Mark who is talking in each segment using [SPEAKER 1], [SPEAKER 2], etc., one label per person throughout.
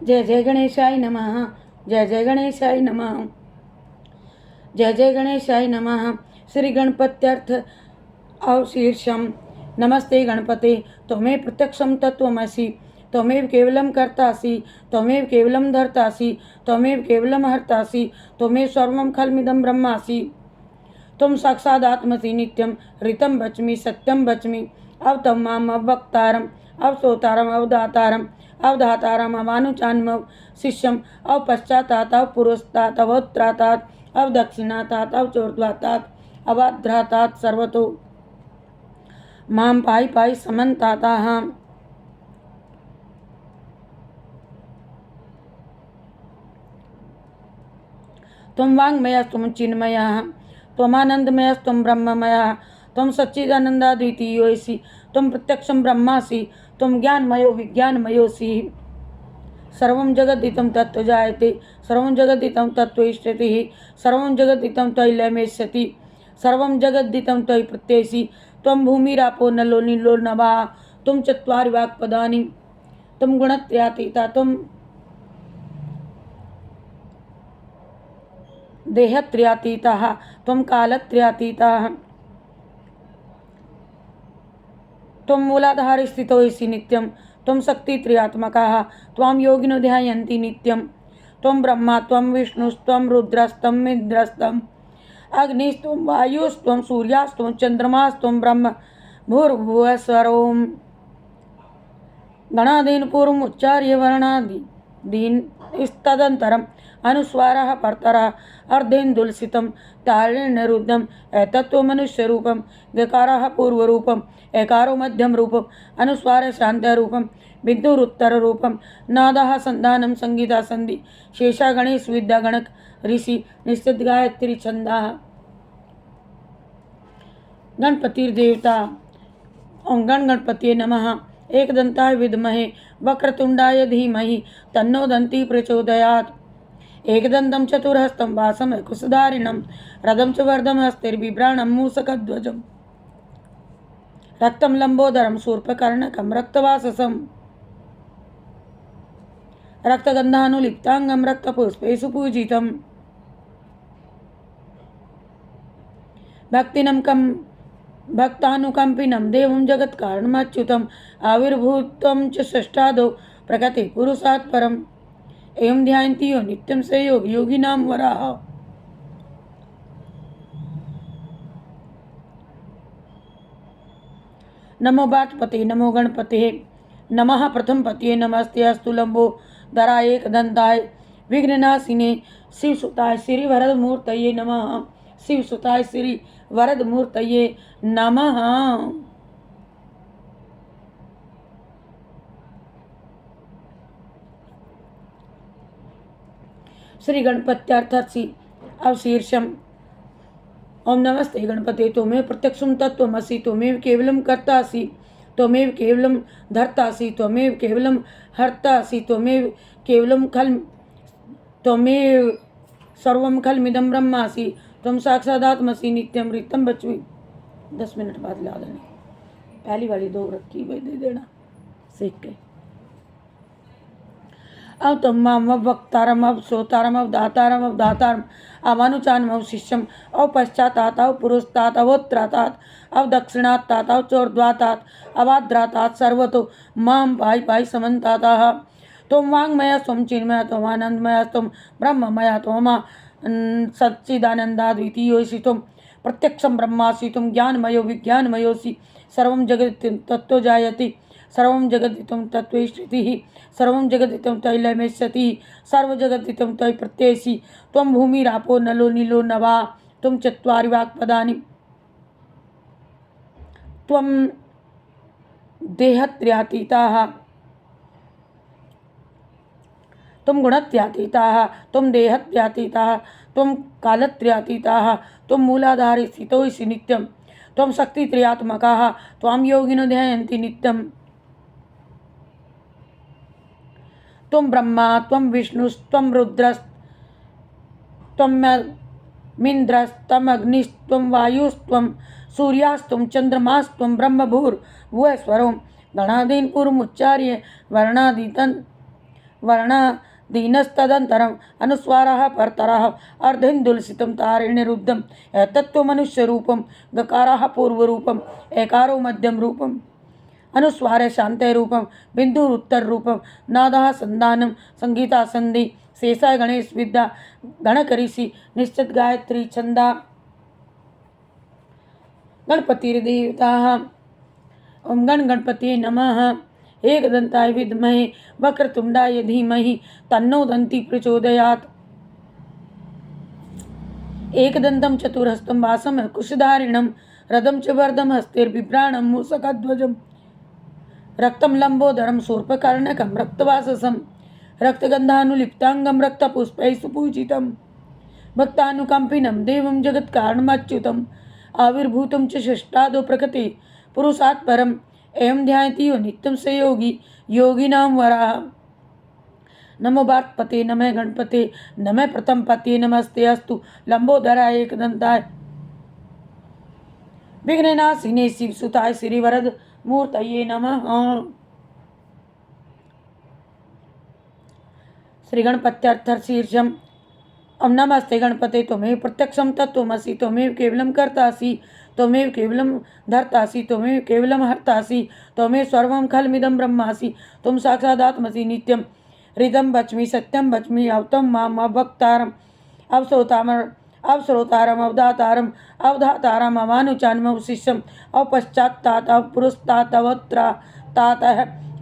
[SPEAKER 1] जय जय गणेशाय नमः। जय जय गणेशाय नमः। जय जय गणेशाय नमः। श्री गणपत्यर्थ अवशीर्षम। नमस्ते गणपते, त्वमेव प्रत्यक्षं तत्त्वमसि, त्वमेव केवलं कर्तासि, त्वमेव केवलं धर्तासि, त्वमेव केवलं हर्तासि, त्वमेव सर्वं खल्मिदं ब्रह्मासि। त्वं साक्षादात्मसि नित्यं ऋतं वच्मि सत्यं वच्मि। अवतं माम् अवक्तारम् अवसोतारम् अवदातारम् अवधातारम् अवानुचान्मव शिष्यम् अवपश्चातात् अवपुरस्तात् अवोत्त्रातात् अवदक्षिणातात् अवचोर्ध्वातात् अवाध्रातात् सर्वतो मां पाहि पाहि समन्ताताः। त्वं वाङ्मयस्त्वं चिन्मयः, त्वमानन्दमयस्त्वं ब्रह्ममयः, त्वं सच्चिदानन्दाद्वितीयोऽसि, त्वं प्रत्यक्षं ब्रह्मासि, त्वं ज्ञानमयो विज्ञानमयोऽसि। सर्वं जगदिदं तत्त्वजायते, सर्वं जगदिदं तत्त्वैष्यतिः, सर्वं जगदिदं त्वयि लयमेष्यति, सर्वं जगदिदं त्वयि प्रत्ययसि। त्वं भूमिरापो नलो नीलो नभः, त्वं चत्वारि वाक्पदानि, त्वं गुणत्रयातीता, त्वं देहत्रयातीतः, त्वं कालत्रयातीतः, त्वं मूलाधारे स्थितोऽसि नित्यं, त्वं शक्तित्रयात्मकः, त्वां योगिनो ध्यायन्ति नित्यं। त्वं ब्रह्मा त्वं विष्णुस्त्वं रुद्रस्त्वम् इन्द्रस्त्वम् अग्निस्त्वं वायुस्त्वं सूर्यास्त्वं चन्द्रमास्त्वं ब्रह्म भूर्भुवस्वरोम्। गणादीन् पूर्वम् उच्चार्य वर्णादीन् तदन्तरम् अनुस्वारः परतरः अर्धेन्दुलसितं ताळेन्निरुद्धम् एतत्त्वमनुष्यरूपं। गकारः पूर्वरूपम्, एकारो मध्यम रूपम्, अनुस्वारः शान्तरूपं, बिन्दुरुत्तररूपं। नादः संधानं संगीता संधि, शेषा गणेश विद्या गणक ऋषि निश्चित गायत्री छंदः। गणपतिर्देवता। ओं गण गणपतये नमः। एकदन्ताय विद्महे वक्रतुण्डाय धीमहि तन्नो दन्ती प्रचोदयात्। एकदन्तं चतुर्हस्तं वासं कुशधारिणं रथं च वर्धं हस्तिर्बिभ्राणं मूषकध्वजम् रक्तं लम्बोदरं शूर्पकर्णकं रक्तवाससं रक्तगन्धानुलिप्ताङ्गं रक्तपुष्पैः पूजितम्। भक्तानुकम्पिनं देवं जगत्कारणमच्युतम् आविर्भूतं च षष्ठादौ प्रकृते पुरुषात् परम्। एवं ध्यायन्ति यो नित्यं स योगी योगिनां वराः। नमो बाचपते नमो गणपते नमः प्रथमपतये नमस्ते अस्तु लंबोदराय एकदन्ताय विघ्ननाशिने शिवसुताय श्री वरदमूर्तये नमः। शिवसुताय श्री वरदमूर्तये नमः। श्री गणपत्यर्थस्य अवशीर्षम। ओम नमस्ते गणपते, त्वमेव प्रत्यक्षं तत्त्वमसि, त्वमेव केवलं कर्तासि, त्वमेव केवलं धर्तासि, त्वमेव केवलं हर्तासि, त्वमेव केवलं त्वमेव सर्वं खल्मिदं ब्रह्मासि। त्वं साक्षादात्मसि नित्यं ऋतं वच्मि। 10 मिनट बाद ला देना, पहली वाली 2 रखी हुई दे देना सीख के। अवतं माम् अवक्तारम् अवसोतारम् अवदातारम् अवधातारम् अवानुचान्मव शिष्यम् अवपश्चातात् अवपुरस्तात् अवोत्त्रातात् अवदक्षिणातात् अवचोर्ध्वातात् अवाध्रातात् सर्वतो मां पाहि पाहि समन्ताताः। त्वं वाङ्मयस्त्वं चिन्मयः त्वमानन्दमयस्त्वं ब्रह्ममयः त्वमा सच्चिदानन्दाद्वितीयोऽसि, त्वं प्रत्यक्षं ब्रह्मासि, त्वं ज्ञानमयो विज्ञानमयोऽसि। सर्वं जगदिदं तत्त्वजायते, सर्वं जगदिदं तत्त्वैष्यतिः, सर्वं जगदिदं त्वयि लयमेष्यति, सर्वं जगदिदं त्वयि प्रत्ययसि। त्वं भूमिरापो नलो नीलो नभः, त्वं चत्वारि वाक्पदानि, त्वं देहत्रयातीतः, त्वं गुणत्रयातीतः, त्वं देहत्रयातीतः, त्वं कालत्रयातीतः, त्वं मूलाधारे स्थितोऽसि नित्यं, त्वं शक्तित्रयात्मकः, त्वां योगिनो ध्यायन्ति नित्यम्। त्वं ब्रह्मा त्वं विष्णुस्त्वं रुद्रस्त्वमिन्द्रस्त्वम् अग्निस्त्वं वायुस्त्वं सूर्यास्त्वं चन्द्रमास्त्वं ब्रह्म भूर्भुवस्वरोम्। गणादीन् पूर्वमुच्चार्य वर्णादीन् वर्णः दीनस्तदन्तरम् अनुस्वारः परतरः अर्धेन्दुलसितं तारेण्यरुद्धं तत्त्वमनुष्यरूपं गकारः पूर्वरूपम् एकारो मध्यम रूपम् अनुस्वारे शांते रूपम बिंदुरुत्तर रूपम नादः संधानम संगीता संधि शेषा गणेश विद्या गणकरीसी निश्चित गायत्री छंदा गणपतिर्देवताः ओम गण गणपति नमः एकदंताय विद्महे वक्रतुंडाय धीमहि तन्नो दन्ति प्रचोदयात् एकदंतं चतुरहस्तं वासं कुशधारिणं रदं च वर्धं हस्तेर्बिभ्राणं मूषकध्वजं रक्तं लंबोदरं शूर्पकर्णकं रक्तवाससं रक्तगन्धानुलिप्ताङ्गं रक्तपुष्पैः सुपूजितं भक्तानुकम्पिनं देवं जगत्कारणमच्युतम् आविर्भूतं च षष्ठादो प्रकृते पुरुषात् परम् एवं ध्यायति यो नित्यं स योगी योगिनां वराः नमो वात्पते नमः गणपते नमः प्रथम पते नमस्ते अस्तु लंबोदराय एकदंताय विघ्ननाशिने शिवसुताय श्रीवरद मूर्तये नमः। श्री गणपत्यर्थशीर्षम् ओम नमस्ते गणपते त्वमेव प्रत्यक्षं तत्त्वमसि त्वमेव केवलं कर्तासि त्वमेव केवलं धर्तासि त्वमेव केवलं हर्तासि त्वमेव सर्वं खलमिदं ब्रह्मासि त्वं साक्षादात्मसि नित्यं हृदं वच्मि सत्यं वच्मि अवतं माम अवक्तारम् अवश्रोतारम् अवधातारम् अवधातारम् अवानुचानम् अवशिष्यम् अवपश्चात्तात् अवपुरस्तात् अवत्रातात्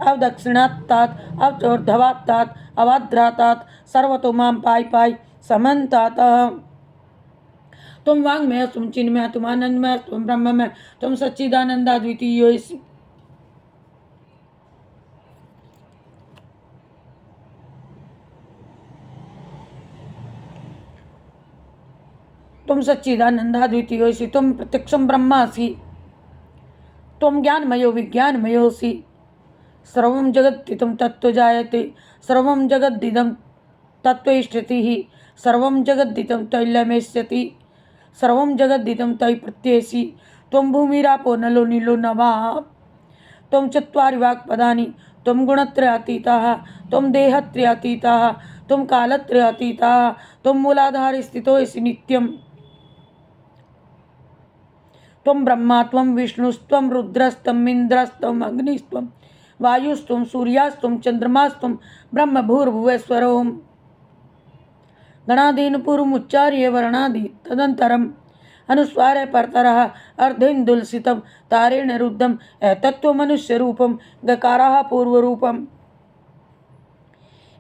[SPEAKER 1] अवदक्षिणात्तात् अवचोर्ध्वात्तात् अवाध्रातात् सर्वतो मां पाहि पाहि समन्तातः तुम वाङ्मय तुम चिन्मय तुम आनंदमय तुम ब्रह्ममय तुम सच्चिदानन्दाद्वितीयोऽसि। तुम सच्चिदानन्दाद्वितीयोऽसि तुम प्रत्यक्षं ब्रह्मासि त्वं ज्ञानमयो विज्ञानमयोऽसि सर्वं जगद्दिदं तत्त्वजायते सर्वं जगद्दिदं तत्त्वैष्ठितिः सर्वं जगद्दिदं तैलमेष्यति सर्वं जगद्दिदं तयि प्रत्येसि त्वं भूमिरापो नलो नीलो नभः त्वं चत्वारि वाक्पदानि त्वं गुणत्रयातीतः त्वं देहत्रयातीतः त्वं कालत्रयातीतः त्वं मूलाधारे स्थितोऽसि नित्यम् त्वं ब्रह्मा त्वं विष्णुस्त्वं रुद्रस्त्वम् इन्द्रस्त्वम् अग्निस्त्वं वायुस्त्वं सूर्यास्त्वं चन्द्रमास्त्वं ब्रह्म भूर्भुवस्वरोम् गणादीन पूर्वमुच्चार्य वर्णादि तदंतरम् अनुस्वारे परतरः अर्धेन्दुलसितं तारेण रुद्धम् तत्त्वमनुष्यरूपं गकारः पूर्वरूपम्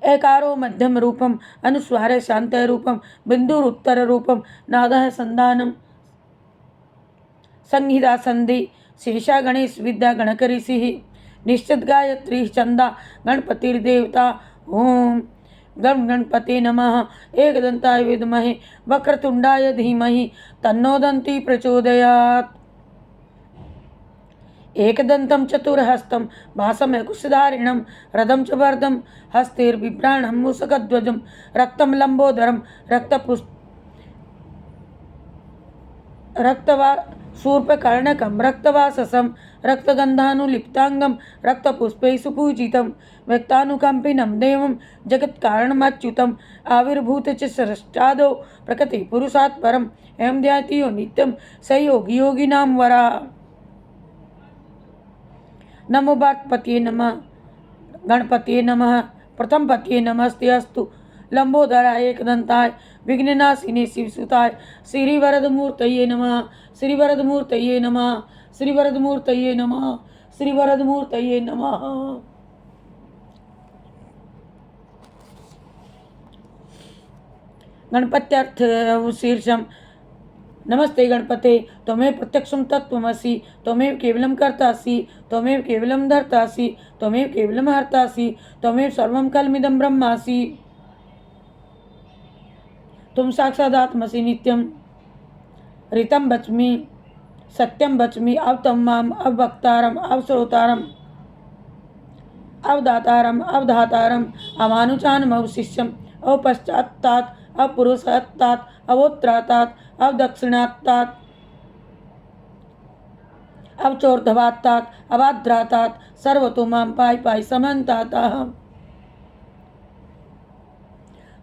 [SPEAKER 1] एकारो मध्यम रूपम् अनुस्वारे शांतः रूपं बिंदुरुत्तर रूपं नादः संधानम् संहिता संधि शेषा गणेश विद्या गणकरीसिः निश्चित गायत्री छंदा गणपतिर्देवता ओम गण गणपते नमः एकदंताय विद्महे वक्रतुंडाय धीमहि तन्नो दन्ति प्रचोदयात् एकदंतं चतुर्हस्तं भासं कुशधारिणं रदं च वर्धं हस्तेर्बिभ्राणं मूषकध्वजं रक्तं लंबोदरं शूर्पकर्णकं रक्तवाससं रक्तगन्धानुलिप्ताङ्गं रक्तपुष्पैः सुपूजितं व्यक्तानुकम्पिनं देवं जगत्कारणमच्युतम् आविर्भूत च षष्ठादो प्रकृति पुरुषात् परम् एवं ध्यायति यो नित्यं स योगी योगिनां वराः नमो वाक्पतये नमः गणपतये नमः प्रथम पतये नमस्ते अस्तु लंबोदराय एकदंताय विघ्ननाशिने शिवसुताय श्रीवरदमूर्तये नमः श्रीवरदमूर्तये नमः श्रीवरदमूर्तये नमः श्रीवरदमूर्तये नमः। गणपत्यर्थ शीर्षम नमस्ते गणपते त्वमेव प्रत्यक्षं तत्त्वमसि त्वमेव केवलं कर्तासि त्वमेव केवलं धर्तासि त्वमेव केवलं हर्तासि त्वमेव सर्वं खलमिदं ब्रह्मासि त्वं साक्षादात्मसि नित्यं ऋतं वच्मि सत्यं वच्मि अवतं माम अवक्तारम् अवश्रोतारम् अवदातारम् अवधातारम् अमानुचानम् अवशिष्यम् अवपश्चात्तात् अपुरुषात्तात् अवोत्त्रातात् अवदक्षिणात्तात् अवचोर्ध्वात्तात् अवाध्रातात् सर्वतो मां पाहि पाहि समन्तातः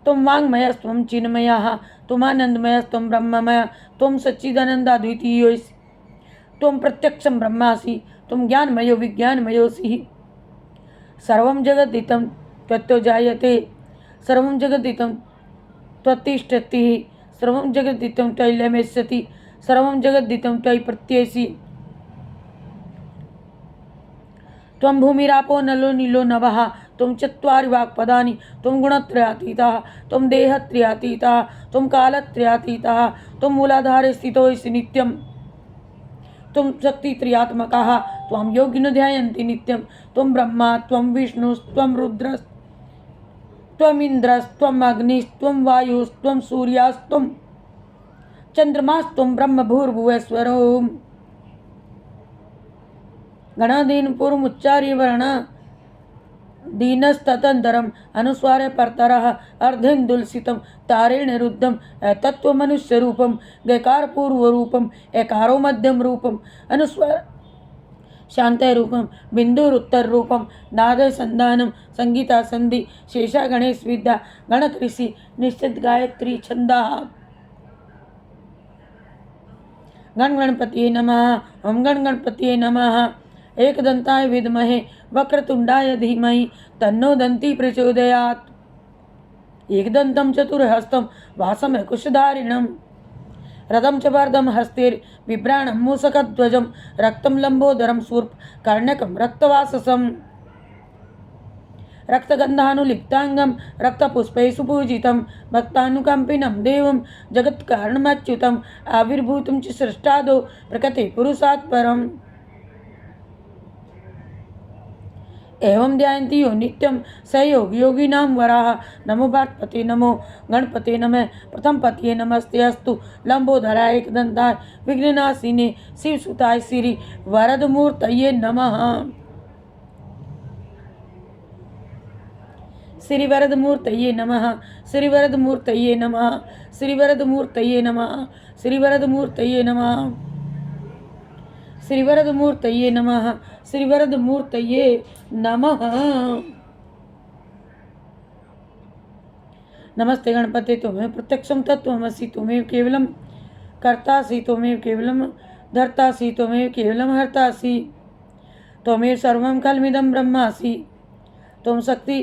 [SPEAKER 1] त्वं वाङ्मयस्त्वं चिन्मयः त्वम् आनन्दमयस्त्वं ब्रह्ममय त्वं सच्चिदानन्दाद्वितीयोऽसि त्वं प्रत्यक्षं ब्रह्मासि त्वं ज्ञानमयो विज्ञानमयोऽसि सर्वं जगदिदं त्वत्तो जायते सर्वं जगदिदं त्वत्तिष्ठति सर्वं जगदिदं त्वयि लयमेष्यति सर्वं जगदिदं त्वयि प्रत्येसि त्वं भूमिरापो नलो नीलो नभः त्वं चत्वारि वाक्पदानि त्वं गुणत्रयातीतः त्वं देहत्रयातीतः त्वं कालत्रयातीतः त्वं मूलाधारे स्थितोऽसि नित्यं त्वं शक्तित्रयात्मकः त्वां योगिनो ध्यायन्ति नित्यं त्वं ब्रह्मा त्वं विष्णुस्त्वं रुद्रस्त्वम् इन्द्रस्त्वम् अग्निस्त्वं वायुस्त्वं सूर्यास्त्वं चन्द्रमास्त्वं ब्रह्म भूर्भुवस्वरो गणादीन पूर्वमुच्चार्य वर्ण दीनस्ततंतरम अनुस्वारे परतरः अर्धेन्दुलसितं तारेण रुद्धं तत्त्वमनुष्यरूपं गकार पूर्वरूपम् एकारो मध्यम रूपम् अनुस्वार शांतय रूपं बिंदुरुत्तर रूपं नादय संधानं संगीता संधि शेषा गणेश विद्या गणकृषि निश्चित गायत्री छंदाः गण गणपतिये नमः ओम गण गणपतिये नमः एकदंताय विद्महे वक्रतुंडाय धीमहि तन्नो दन्ती प्रचोदयात् एकदन्तं चतुर्हस्तं वासं कुशधारिणं रथं च वर्धं हस्तेर्बिभ्राणं मूषकध्वजं रक्तं लम्बोदरं शूर्प कर्णकं रक्तवाससं रक्तगन्धानुलिप्ताङ्गं रक्तपुष्पैः सुपूजितं भक्तानुकम्पिनं देवं जगत्कारणमच्युतम् आविर्भूतं च सृष्टादौ प्रकृते पुरुषात् परम् एवं ध्यायन्ति यो नित्यं स योगिनां वराः नमो भारतपते नमो गणपते नमः प्रथम पतिये नमस्ते अस्तु लंबोदराय एकदंताय विघ्ननाशिने शिवसुताय श्री वरदमूर्तये नमः श्री वरदमूर्तये नमः श्री वरदमूर्तये नमः श्री वरदमूर्तये नमः श्री वरदमूर्तये नमः श्री वरदमूर्तये नमः श्री वरदमूर्तये नमः। नमस्ते गणपते त्वमेव प्रत्यक्षं तत्त्वमसि त्वमेव केवलं कर्तासि त्वमेव केवलं धर्तासि त्वमेव केवलं हर्तासि त्वमेव सर्वं खल्मिदं ब्रह्मासि त्वं शक्ति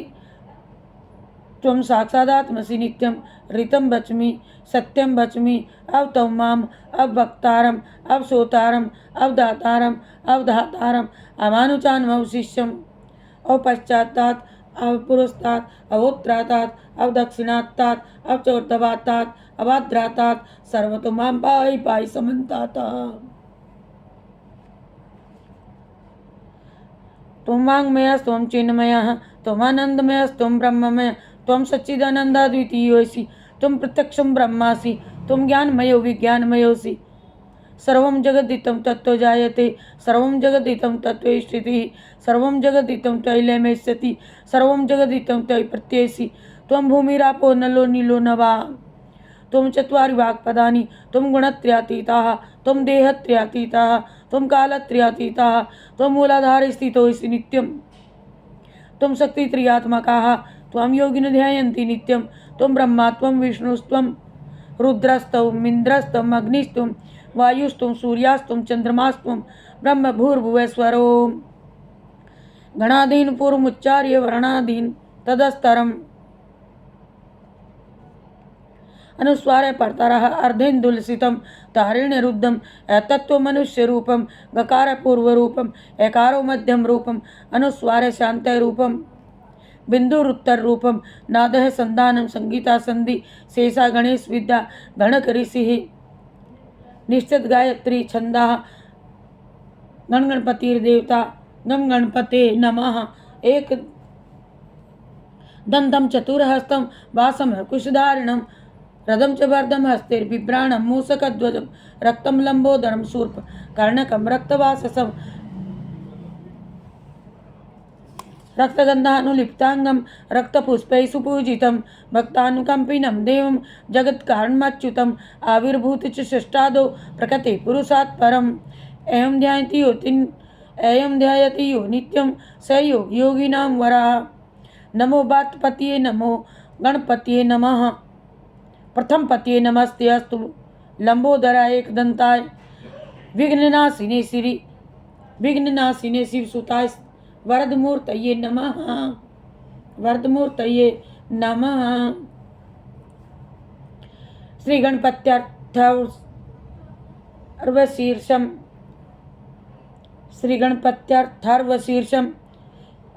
[SPEAKER 1] त्वं साक्षादात्मसि नित्यं ऋतं वच्मि सत्यं वच्मि अवतौ माम् अवक्तारम् अवसोतारम् अवदातारम् अवधातारम् अमानुचान्मवशिष्यम् अवपश्चात्तात् अवपुरस्तात् अवोत्त्रातात् अवदक्षिणात्तात् अवचोर्धवात्तात् अवाद्रातात् सर्वतो मां पाहि पाहि समन्तात् त्वं वाङ्मयस्त्वं चिन्मयः त्वमानन्दमयस्त्वं ब्रह्ममय त्वं सच्चिदानन्दाद्वितीयोऽसि त्वं प्रत्यक्षं ब्रह्मासि त्वं ज्ञानमयो विज्ञानमयोऽसि सर्वं जगदिदं तत्त्वो जायते सर्वं जगदिदं तत्त्वे स्थितिः सर्वं जगदिदं त्वयि लयमेष्यति सर्वं जगदिदं त्वयि प्रत्येसि त्वं भूमिरापो नलो नीलो नभः त्वं चत्वारि वाक्पदानि त्वं गुणत्रयातीतः त्वं देहत्रयातीतः त्वं कालत्रयातीतः त्वं मूलाधारे स्थितोऽसि नित्यं त्वं शक्तित्रयात्मकः त्वां योगिनो ध्यायन्ति नित्यं त्वं ब्रह्मा त्वं विष्णुस्त्वं रुद्रस्त्वम् इन्द्रस्त्वम् अग्निस्त्वं वायुस्त्वं सूर्यास्त्वं चन्द्रमास्त्वं ब्रह्म भूर्भुवस्वरो गणादीन पूर्वमुच्चार्य वर्णादीन तदस्तरम् अनुस्वारे परतरः अर्धेन्दुलसितं तारेण रुद्धं तत्त्वमनुष्यरूपं गकारपूर्वरूपम् एकारो मध्यम रूपम् अनुस्वारे शान्तरूपं बिंदुरुत्तररूपं नादः संधानं संगीता संधि शेषा गणेश विद्या गणकृषिः निश्चित गायत्री छंदाः गण गणपतिर्देवता गम गणपते नमः एक दंतं चतुर्हस्तं वासं कुशधारिणं रथं च वर्धं हस्तेर्बिभ्राणं मूषकध्वजं रक्तं लंबोदरं शूर्प कर्णकं रक्तवाससं रक्तगन्धानुलिप्ताङ्गं रक्तपुष्पैः सुपूजितं भक्तानुकम्पिनं देवं जगत्कारणमच्युतम् आविर्भूत च षष्ठादौ प्रकृते पुरुषात् परम् एवं ध्यायति यो नित्यं स योगिनां वराः नमो वार्तपतये नमो गणपतये नमः। प्रथम पतये नमस्ते अस्तु लंबोदराय एकदंताय विघ्ननाशिने श्री विघ्ननाशिने शिवसुताय वरदमूर्तये नमः। वरदमूर्तये नमः। श्री गणपत्यर्थर्वशीर्षम श्री गणपत्यर्थर्वशीर्षम।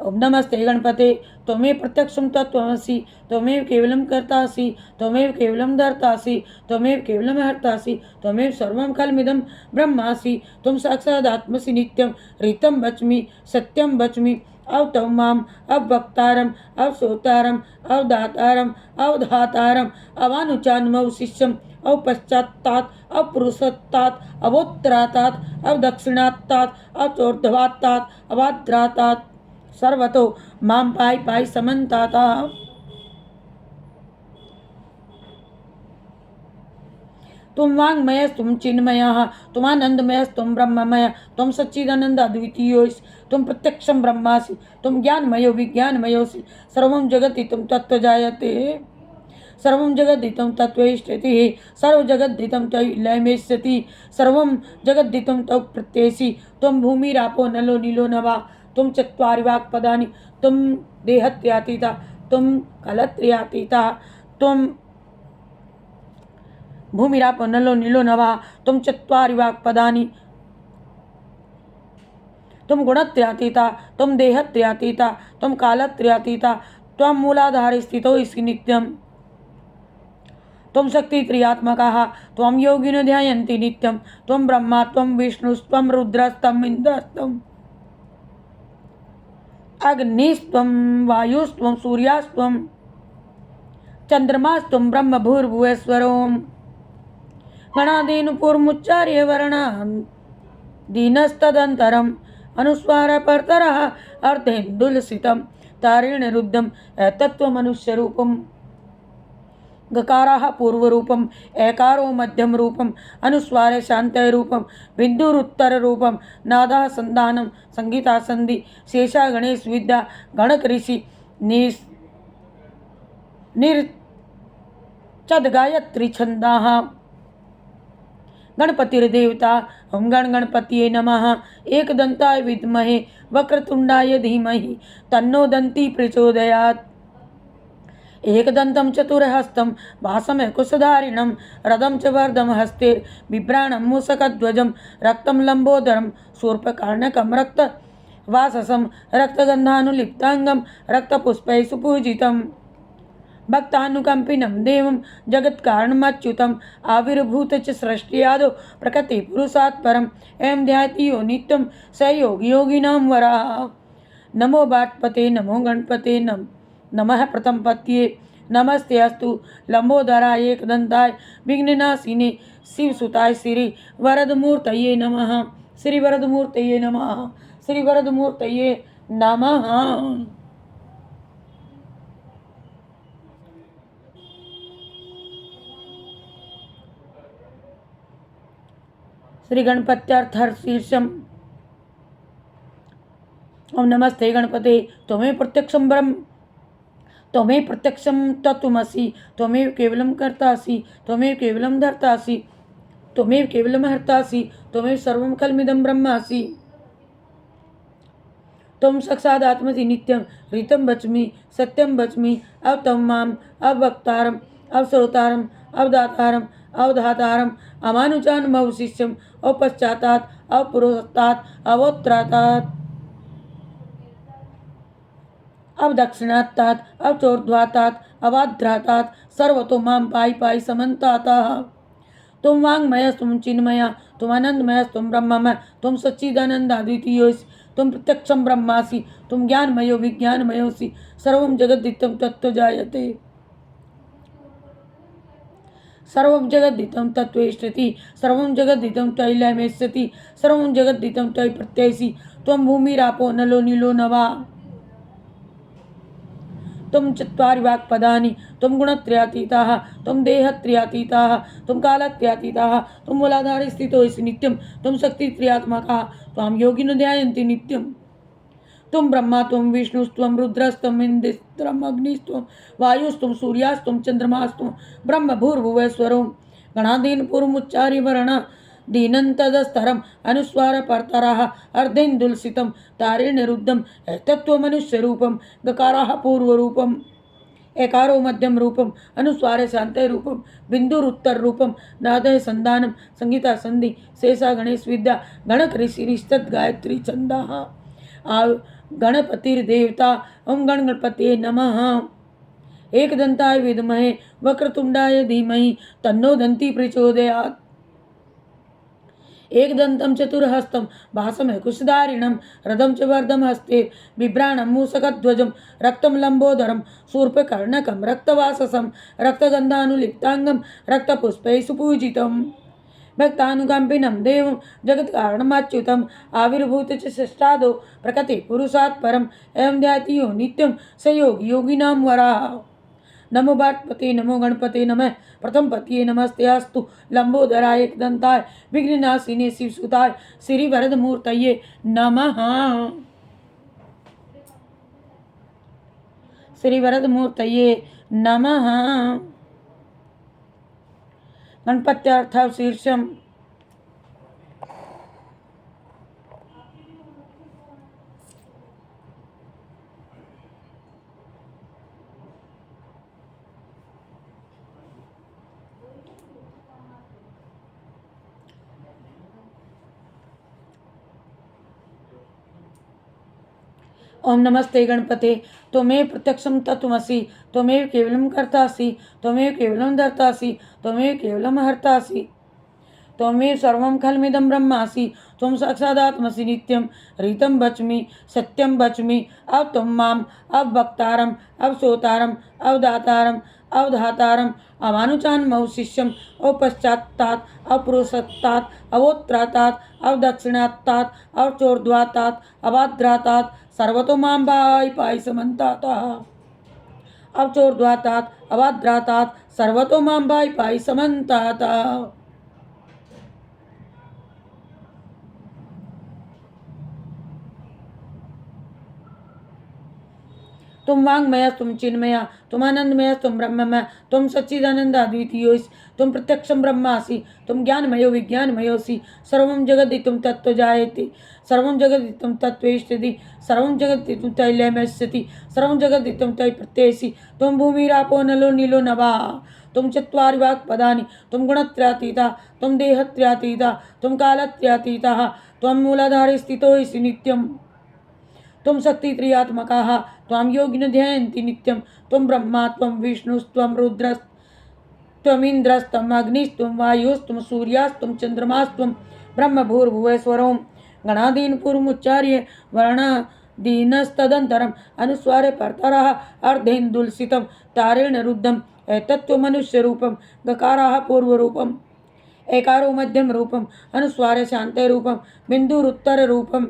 [SPEAKER 1] ओम नमस्ते गणपते त्वमेव प्रत्यक्षं तत्त्वमसि त्वमेव केवलं कर्तासि त्वमेव केवलं धर्तासि त्वमेव केवलं हर्तासि त्वमेव सर्वं खलमिदं ब्रह्मासि त्वं साक्षादात्मसि नित्यं ऋतं वच्मि सत्यं वच्मि अवतौ माम् अवक्तारम् अवसोतारम् अवदातारम् अवधातारम् अवानुचान्मवशिष्यम् अवपश्चात्तात् अपुरुषत्तात् अवोत्तरातात् अवदक्षिणात्तात् अवचोर्ध्वात्तात् अवाद्रातात् सर्वतो मां पाहि पाहि समन्ताता। तुम वाङ्मयस्तुम चिन्मयः तुमानंदमयस्तुम ब्रह्ममय तुम सच्चिदानंद अद्वितीयोऽसि तुम प्रत्यक्षं ब्रह्मासि तुम ज्ञानमयो विज्ञानमयोऽसि सर्वं जगदितं तत्त्वजायते सर्वं जगद्धितं तत्त्वैष्ठति सर्वजगद्धितं त्वयि लयमेष्यति सर्वं जगद्धितं त्वं प्रत्येसि त्वं भूमिरापो नलो नीलो नभः तुम चत्वारि वाक्पदानि तुम देहत्र्यातीता तुम कालत्र्यातीता तुम भूमिरापो नलो नीलो नभः तुम चत्वारि वाक्पदानि तुम गुणत्र्यातीता तुम देहत्र्यातीता तुम कालत्र्यातीता त्वं मूलाधारे स्थितो हि नित्यं तुम शक्तित्रयात्मकः त्वं योगिनो ध्यायन्ति नित्यं त्वं ब्रह्मा त्वं विष्णुस्त्वं रुद्रस्त्वं इन्द्रस्त्वं अग्निस्त्वं वायुस्त्वं सूर्यास्त्वं चंद्रमास्त्वं ब्रह्म भूर्भुवस्वरों गणादीनुपूर्वमुच्चार्य वर्णान् दीनस्तदन्तरम् अनुस्वारपरतरः अर्धेन्दुलसितं तारेण रुद्धम् एतत्त्वमनुष्यरूपम् गकाराः पूर्वरूपम् एकारो मध्यम रूपम् अनुस्वारे शान्तय रूपम् बिन्दुरुत्तररूपं नादः संधानं संगीता संधि शेषा गणेश विद्या गणक ऋषि निर्चद गायत्री छंदाः गणपतिर्देवता ओम गण गणपतये नमः। एकदंताय विद्महे वक्रतुंडाय धीमहि तन्नो दन्ती प्रचोदयात्। एकदन्तं चतुर्हस्तं भासमेकुशधारिणं रदं च वर्धं हस्तेर्बिभ्राणं मूषकध्वजं रक्तं लम्बोदरं शूर्पकर्णकं रक्तवाससं रक्तगन्धानुलिप्ताङ्गं रक्तपुष्पैः सुपूजितं भक्तानुकम्पिनं देवं जगत्कारणमच्युतम् आविर्भूत च सृष्ट्यादौ प्रकृतिपुरुषात् परम् एवं ध्यायति यो नित्यं स योगी योगिनां वरः। नमो बाटपते नमो गणपते नमः प्रथमपतये नमस्ते अस्तु लंबोदराय एकदंताय विघ्ननाशिने शिवसुताय श्री वरदमूर्तये नमः। श्री वरदमूर्तये नमः। श्री वरदमूर्तये नमः। श्री गणपत्यर्थशीर्षम। ओम नमस्ते गणपते त्वमेव प्रत्यक्षं ब्रह्म त्वमेव प्रत्यक्षं तत्त्वमसि त्वमेव केवलं कर्तासि त्वमेव केवलं धर्तासि त्वमेव केवलं हर्तासि त्वमेव सर्वं खलमिदं ब्रह्मासि त्वं साक्षादात्मसि नित्यं ऋतं वच्मि सत्यं वच्मि अवतं माम् अवक्तारम् अवसोतारम् अवदातारम् अवधातारम् अमानुचान्मवशिष्यम् अवपश्चातात् अपुरुषत्तात् अवोत्तरातात् अवदक्षिणात्तात् अवचोर्ध्वातात् अवाद्रातात् सर्वतो मां पाहि पाहि समन्तातः। तुम वाङ्मयस्तुम चिन्मया तुमानन्दमयस्तुम ब्रह्ममय तुम सच्चिदानन्दाद्वितीयोऽसि तुम प्रत्यक्षं ब्रह्मासि तुम ज्ञानमयो विज्ञानमयोऽसि सर्वं जगद्धितं तत्त्वजायते सर्वं जगद्धितं तत्त्वेष्ठति सर्वं जगद्धितं त्वयि लयमेष्यति सर्वं जगद्धितं त्वयि प्रत्येसि त्वं भूमिरापो नलो नीलो नभः तुम चत्वारि वाक्पदानि तुम गुणत्रयातीताः तुम देहत्रयातीताः तुम कालत्रयातीताः तुम मूलाधारे स्थितो हि नित्यं तुम शक्तित्रयात्मकः त्वां योगिनो ध्यायन्ति नित्यं तुम ब्रह्मा तुम विष्णुस्त्वं रुद्रस्त्वं इंद्रस्त्वं अग्निस्त्वं वायुस्त्वं सूर्यास्त्वं चंद्रमास्त्वं ब्रह्म भूर्भुवस्वरो गणादीन पूर्वमुच्चारि वर्ण दीनन्तदस्तरम् अनुस्वार परतरः अर्धेन्दुलसितं तारेणरुद्धं तत्त्वमनुष्यरूपं गकाराः पूर्वरूपम् एकारो मध्यम रूपम अनुस्वार शांत रूपम बिंदुरुत्तर रूपम नादय संधानम संगीता संधि शेषा गणेश विद्या गणक ऋषि रिष्टत गायत्री छंदा गणपतिर्देवता ओम गणपतये नमः एकदंताय विद्महे वक्रतुंडाय धीमहि तन्नो दन्ती प्रचोदयात् एकदंतं चतुर्हस्तं भासमे कुशधारिणं रथं च वर्धं हस्ते बिभ्राणं मूषकध्वजं रक्तं लम्बोदरं शूर्पकर्णकं रक्तवाससं रक्तगन्धानुलिप्ताङ्गं रक्तपुष्पैः सुपूजितं भक्तानुकम्पिनं देवं जगत्कारणमच्युतम् आविर्भूत च षष्ठादो प्रकृति पुरुषात् परम् एवं ध्याति यो नित्यं स योगी योगिनां वराः नमो भारतपते नमो गणपते नमः प्रथम पतिये नमस्ते अस्तु लंबोदराय एकदंताय विघ्ननाशिने शिवसुताय श्री वरद मूर्तये नमः श्री वरद मूर्तये नमः गणपत्यर्थ शीर्षम ओम नमस्ते गणपते त्वमेव प्रत्यक्षं तत्त्वमसि त्वमेव केवलं कर्तासि त्वमेव केवलं धर्तासि त्वमेव केवलं हर्तासि त्वमेव सर्वं खलमिदं ब्रह्मासि त्वं साक्षादात्मसि नित्यं ऋतं वच्मि सत्यं वच्मि अब त्वं माम् अवक्तारम् अवसोतारम् अवदातारम् अवधातारम् अमानुचान्मौशिष्यम् औपश्चात्तात् अपुरुषत्तात् अवोत्त्रातात् अवदक्षिणात्तात् अवचोर्ध्वातात् अवाद्रातात् सर्वतो मां पाहि समन्तातः अवचोर्ध्वातात् अवाद्रातात् सर्वतो मां पाहि समन्तातः तुम वांगमया तुम चिन्मया तुम आनंदमया तुम ब्रह्ममय तुम सच्चिदानंद अद्वितीयोसि तुम प्रत्यक्षं ब्रह्मासि तुम ज्ञानमयो विज्ञानमयोसि सर्वं जगदितं तत्त्व जायते सर्वं जगदितं तत्त्वेष्टति सर्वं जगदितं तैलमस्यति सर्वं जगदितं तै प्रत्ययसि तुम भूमिरापो नलो नीलो नभः तुम चत्वारि वाक्पदानि तुम गुणत्रयातीता तुम देहत्रयातीता तुम कालत्रयातीतः त्वं मूलाधारे स्थितोऽसि नित्यम् तुम शक्ति त्रियात्मकाः त्वां योगिनो ध्यायन्ति नित्यं त्वं ब्रह्मा त्वं विष्णुस्त्वं रुद्रस्त्वमिन्द्रस्त्वम् अग्निस्त्वं वायुस्त्वं सूर्यास्त्वं चन्द्रमास्त्वं ब्रह्म भूर्भुवस्वरो गणादीन् पूर्वमुच्चार्य वर्णादीनस्तदन्तरम् अनुस्वारे परतरः अर्धेन्दुलसितं तारेण रुद्धम् एतत्त्वमनुष्यरूपं गकाराः पूर्वरूपम् एकारो मध्यम रूपम् अनुस्वारे शान्तरूपं बिन्दुरुत्तररूपम्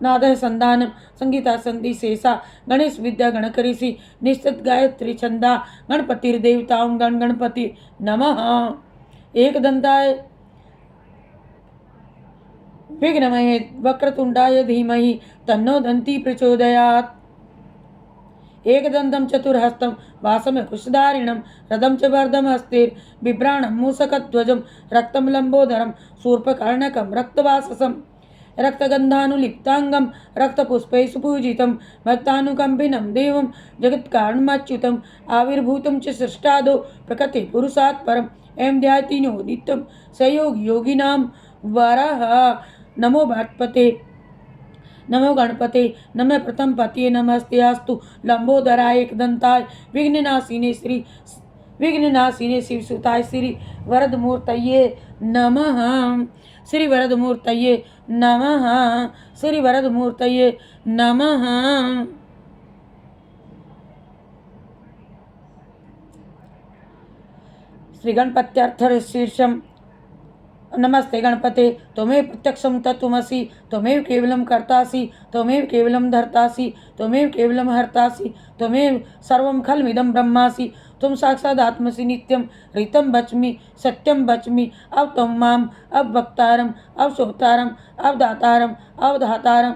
[SPEAKER 1] नादः संधानम संगीता संधि शेषा गणेश विद्या गणक ऋषि निश्चित गायत्री छंदा गणपतिर्देवता ओम गणपति नमः एकदंताय विघ्नमये वक्रतुंडाय धीमहि तन्नो दन्ती प्रचोदयात् एकदन्तं चतुर्हस्तं वासमे कुशधारिणं रथं च वर्धं हस्तेर्बिभ्राणं मूषकध्वजं रक्तं लम्बोदरं शूर्पकर्णकं रक्तवाससं रक्तगन्धानुलिप्ताङ्गं रक्तपुष्पैः सुपूजितं भक्तानुकम्पिनं देवं जगत्कारणमच्युतम् आविर्भूतं च सृष्टादो प्रकृतिः पुरुषात् परम् एवं ध्याति नो नित्यं स योगी योगिनां वरः नमो भट्टपते नमो गणपते नमः प्रथम पतिये नमस्ते अस्तु लंबोदराय एकदंताय विघ्ननाशिने शिवसुताय श्री वरदमूर्तये नमः श्री वरदमूर्तये नमः श्री वरदमूर्तये नमः श्री गणपत्यर्थ शीर्षम नमस्ते गणपते त्वमेव प्रत्यक्षं तत्त्वमसि त्वमेव केवलं कर्तासि त्वमेव केवलं धर्तासि त्वमेव केवलं हर्तासि त्वमेव सर्वं खलमिदं ब्रह्मासि त्वं साक्षादात्मसि नित्यं ऋतं वच्मि सत्यं वच्मि अब त्वं माम् अवक्तारम् अवसोतारम् अवदातारम् अवधातारम्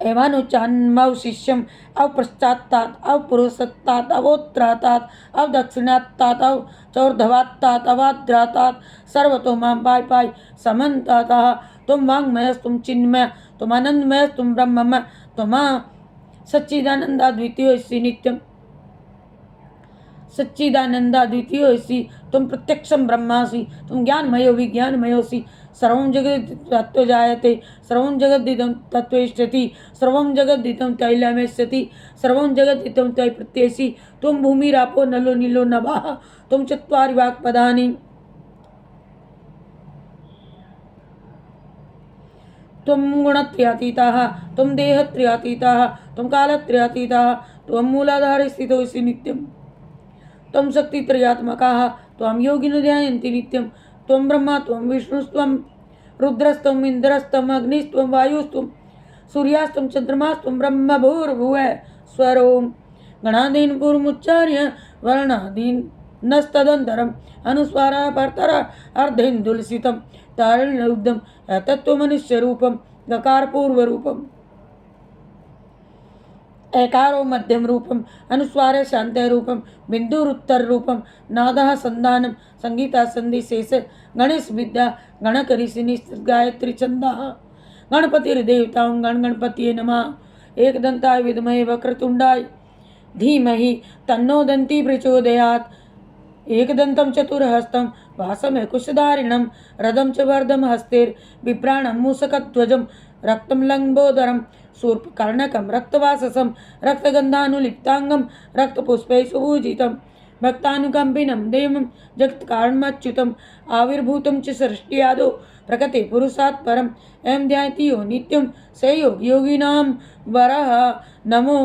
[SPEAKER 1] एवानुचान्मवशिष्यम् अवपश्चात्तात् अवपुरुषत्तात् अवोत्त्रातात् अवदक्षिणात्तात् अवचौर्ध्वात्तात् अवाद्रातात् सर्वतो मां पाहि पाहि समन्तातः तुम वाङ्मयस्तुम चिन्मय तुम आनंदमयस्तुम ब्रह्ममय तुम सच्चिदानंदाद्वितीयोऽसि नित्यम सच्चिदानंदाद्वितीयोऽसि तुम प्रत्यक्षं ब्रह्मासि तुम ज्ञानमयो विज्ञानमयोऽसि सर्वं जगत्तत्त्वजायते सर्वं जगद्दिदं तत्त्वेष्यति सर्वं जगद्दिदं तैलमस्यति सर्वं जगद्दिदं तै प्रत्येसि तुम भूमिरापो नलो नीलो नभः तुम चत्वारि वाक्पदानि तुम गुणत्रयातीतः तुम देहत्रयातीतः तुम कालत्रयातीतः त्वं मूलाधारे स्थितोऽसि नित्यं त्वं शक्तित्रयात्मकः त्वं योगिनो ध्यायन्ति नित्यं त्वं ब्रह्मा त्वं विष्णुस्त्वं रुद्रस्त्वम् इन्द्रस्त्वम् अग्निस्त्वं वायुस्त्वं सूर्यास्त्वं चन्द्रमास्त्वं ब्रह्म भूर्भुवः स्वरों गणादीन् पूर्वमुच्चार्य वर्णादीन् नस्तदन्तरम् अनुस्वारः परतरः अर्धेन्दुलसितं तारण्यरुद्धं तत्त्वमनुष्यरूपं गकारपूर्वरूपम् एकारो मध्यम रूपम अनुस्वार शांत रूपम बिंदुरुत्तर रूपम नादः संधानम संगीता संधि शेष गणेश विद्या गणकरिषि गायत्री छंदा गणपतिर्देवताओं गणपतिये नमः एकदंताय विद्महे वक्रतुंडाय धीमहि तन्नो दन्ती प्रचोदयात् एकदंतं चतुर्हस्तं वासमे कुशधारिणं रदं च वर्धं हस्तेर्बिभ्राणं मूषकध्वजं रक्तं लम्बोदरं शूर्पकर्णकं रक्तवाससं रक्तगन्धानुलिप्ताङ्गं रक्तपुष्पैः सुपूजितं भक्तानुकम्पिनं देवं जगत्कारणमच्युतम् आविर्भूतं च सृष्टियादौ प्रकृते पुरुषात् परम् एवं ध्यायति यो नित्यं स योगिनां वरः नमो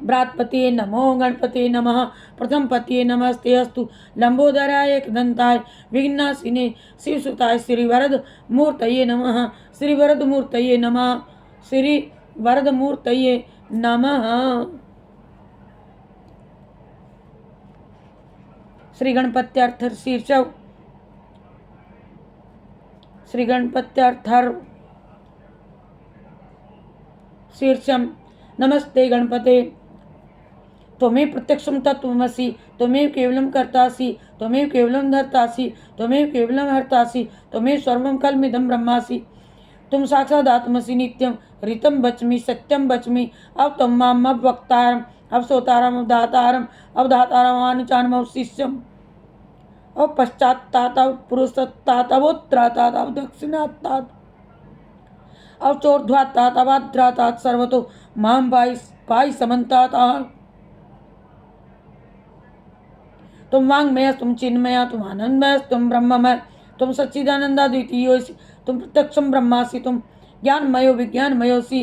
[SPEAKER 1] ब्रातपतिये नमो गणपते नमः प्रथम पतिये नमस्ते अस्तु लंबोदराय एकदंताय विघ्नाशिने शिवसुताय श्रीवरद मूर्तये नमः श्रीवरद मूर्तये नमः श्री वरद मूर्तये नमः। श्री गणपत्यार्थ शीर्षक श्री गणपत्यार्थर शीर्षम नमस्ते गणपते त्वमेव प्रत्यक्षं तत्त्वमसि त्वमेव केवलं कर्तासि त्वमेव केवलं धर्तासि त्वमेव केवलं हर्तासि त्वमेव सर्वं खल्मिदं ब्रह्मासि तुम साक्षादात्मसि नित्यं ऋतं वच्मि सत्यं वच्मि अब त्वं माम् अवक्तारम् अवसोतारम् अवधातारम् अवधातारम् अनुचानम् अवशिष्यम् अवपश्चात्तात् अवपुरुषत्तात् अवोत्त्रातात् अवदक्षिणात्तात् अवचोर्ध्वात्तात् अवाद्रातात् सर्वतो मां पाहि समन्तातः तुम वाङ्मय तुम चिन्मय तुम आनंदमय तुम ब्रह्ममय तुम सच्चिदानंदाद्वितीयोऽसि तुम प्रत्यक्षं ब्रह्मासि तुम ज्ञानमयो विज्ञानमयोऽसि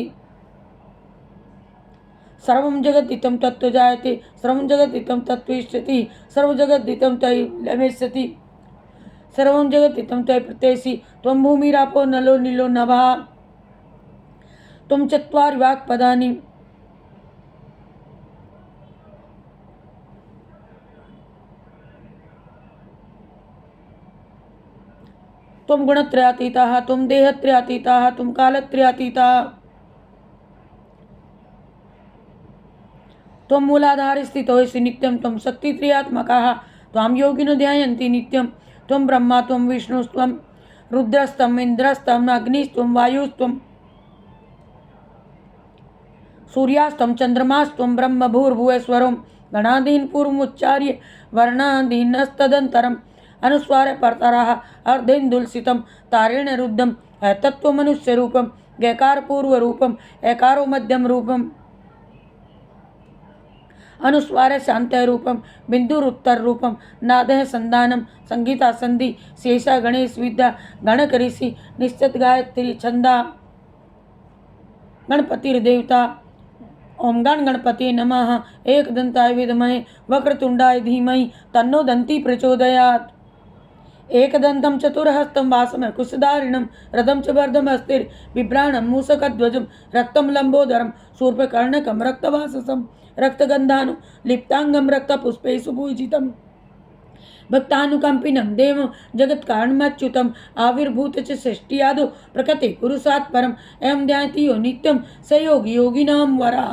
[SPEAKER 1] सर्वं जगद्दितं तत्त्वजायते सर्वं जगद्दितं तत्त्वेष्यति सर्वं जगद्दितं तैलमस्यति सर्वं जगद्दितं तै प्रत्येसि त्वं भूमिरापो नलो नीलो नभः तुम चत्वारि वाक्पदानि तुम गुणत्रयातीतः तुम देहत्रयातीतः तुम कालत्रयातीतः त्वं मूलाधारे स्थितोऽसि नित्यं त्वं शक्तित्रयात्मकः त्वां योगिनो ध्यायन्ति नित्यं त्वं ब्रह्मा त्वं विष्णुस्त्वं रुद्रस्त्वम् इन्द्रस्त्वम् अग्निस्त्वं वायुस्त्वं सूर्यास्त्वं चन्द्रमास्त्वं ब्रह्म भूर्भुवस्वरं गणादीन् पूर्वमुच्चार्य वर्णादीनस्तदन्तरम् अनुस्वार परतरः अर्धेन्दुलसितं तारेण रुद्धं तत्त्वमनुष्यरूपं गैकारपूर्वरूपम् एकारो मध्यम रूपम् अनुस्वार शांतरूपं बिंदुरुत्तररूपं नादः संधानं संगीता संधि शेषा गणेश विद्या गणकरिषि निश्चित गायत्री छंदा गणपतिर्देवता ओम गण गणपति नमः एकदंताय विद्महे वक्रतुंडाय धीमहि तन्नो दन्ती प्रचोदयात् एकदन्तं चतुर्हस्तं वासमे कुशधारिणं रथं च वर्धं हस्तिर्बिभ्राणं मूषकध्वजं रक्तं लम्बोदरं शूर्पकर्णकं रक्तवाससं रक्तगन्धानुलिप्ताङ्गं रक्तपुष्पैः सुपूजितं भक्तानुकंपिनं देवं जगत्कारणमच्युतम् आविर्भूत च सृष्टियादौ प्रकृते पुरुषात् परम् एवं ध्यायति यो नित्यं स योगी योगिनां वरः।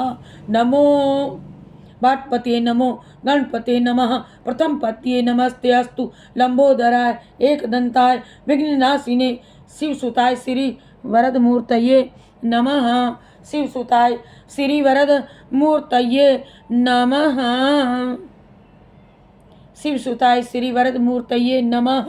[SPEAKER 1] नमो भाटपते नमो गणपते नमः प्रथम पत्ये नमस्ते अस्तु लंबोदराय एकदंताय विघ्ननाशिने शिवसुताय श्री वरद मूर्तये नमः। शिवसुताय श्री वरद मूर्तये नमः। शिवसुताय श्री वरद मूर्तये नमः।